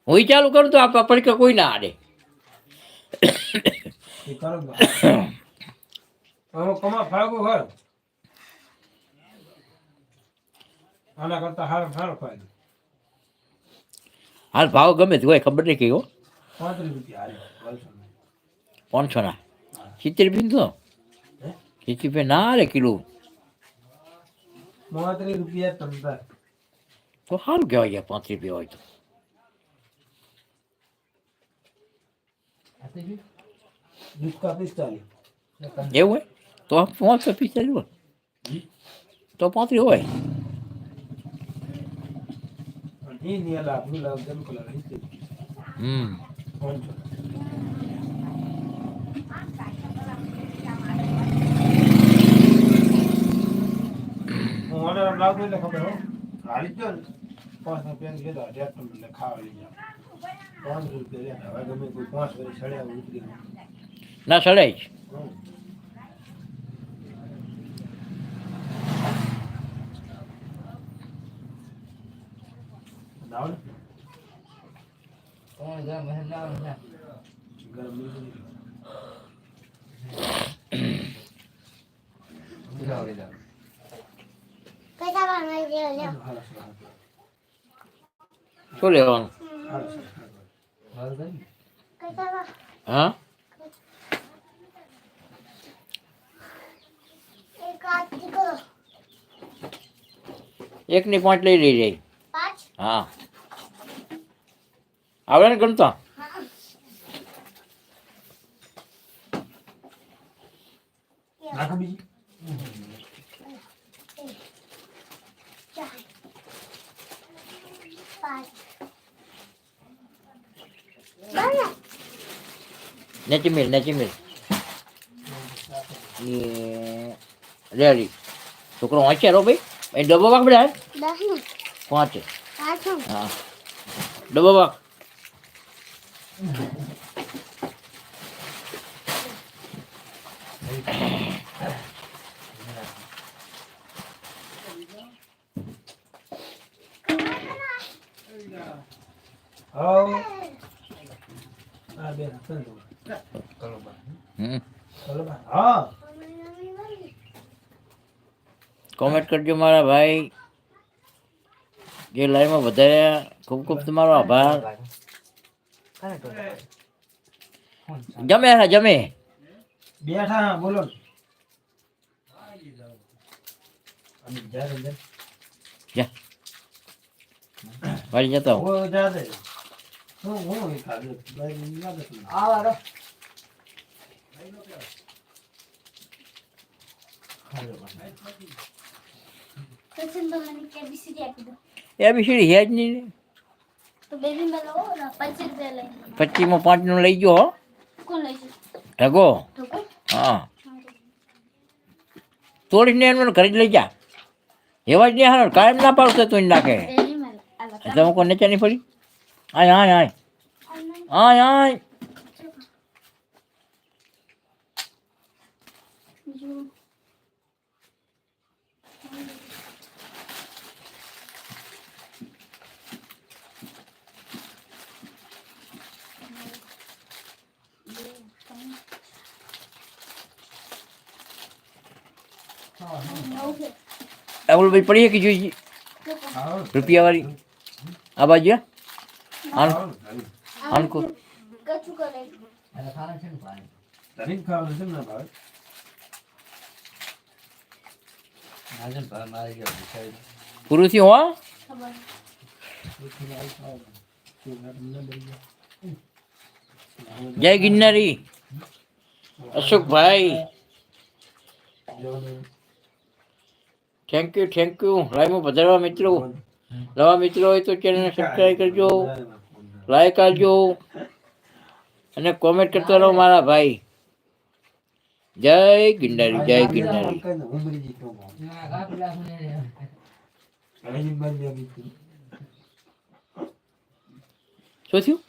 હું ચાલુ કરું તો આ પડીકા કોઈ ના આડે. કમા ફાગું હોય આના કરતા હારો ફાયદો. હાલ ભાવ ગમે તે હોય ખબર નહીં કઈ હો. 35 રૂપિયા હાલે 500 ના 70 રૂપિયા તો 70 રૂપિયા ના હાલે કિલો. 35 રૂપિયા તમતા તો સારું કહેવાય યાર 35 રૂપિયા હોય તો. દુધકા 45 એવું હોય તો 545 હોય તો 35 હોય. ini lah aku lah jam kalau itu order lagu ni lekap ber hari tu 5 rupiah ni dah dia tu lekha wali jam 5 rupiah ni ada kami કોઈ 5 કરી છડ્યા ઉતરી ના છડાય જ. દાવ કોણ ગરમ મહેલા ના ગરમ મિલી જાવ જાવ કઈતા બનાવી દે લે શું લેવાનું? કઈતા હા એક આટી કરો એકની 5 લઈ લઈ જાય. 5 હા આવડે ને ગણતા? નાખ બીજી નેચી મિલ રેડી છોકરો હોશિયારો ભાઈ એ ડબ્બો વાગ પડે 10 5 8 હા ડબ્બો વાગ આવ આ બે રાખન દો ચલો બા હા કોમેન્ટ કરજો મારા ભાઈ જે લાઈવમાં વધાર્યા ખૂબ ખૂબ તમારો આભાર. જમે જમે બેઠા બોલો અમી જા અંદર જા વાળી જતો ઓ જા દે હું એ ખાધું ભાઈ યાદ હતું આવા રો કસન બની કે બીસી આપી દો એ બી સીડી હે જ નહીં ને. તો બેબી મે લો ના 25 રૂપિયા લઈ 25 માં 5 નું લઈ ગયો હો કોણ લઈ છે ઢગો. તો કોણ હા તોડીને એનું ઘરે જ લઈ જા એવા જ નહીં હારો કાયમ ના પાડશે તું નાખે બેબી મે આલા તમે કોઈ નીચે નહીં પડી આય આય આય આય આય જો ડબલ ભાઈ પડીએ કે જોઈએ રૂપિયાવાળી આ બાજુ આનકો કચું કરે અને ખાના છે ને પાણી તરીન ખાવાનું છે ને ભાઈ આજે ભાઈ મારી ગયો વિચાર પૂરું થયું હો. ખબર જય ગિરનારી અશોકભાઈ થેન્ક યુ લાઈવમાં પધારવા મિત્રો. નવા મિત્રો હોય તો ચેનલને સબસ્ક્રાઈબ કરજો, લાઈક કરજો અને કોમેન્ટ કરતા રહો મારા ભાઈ. જય ગિરનારી જય ગિરનારી. શું થયું?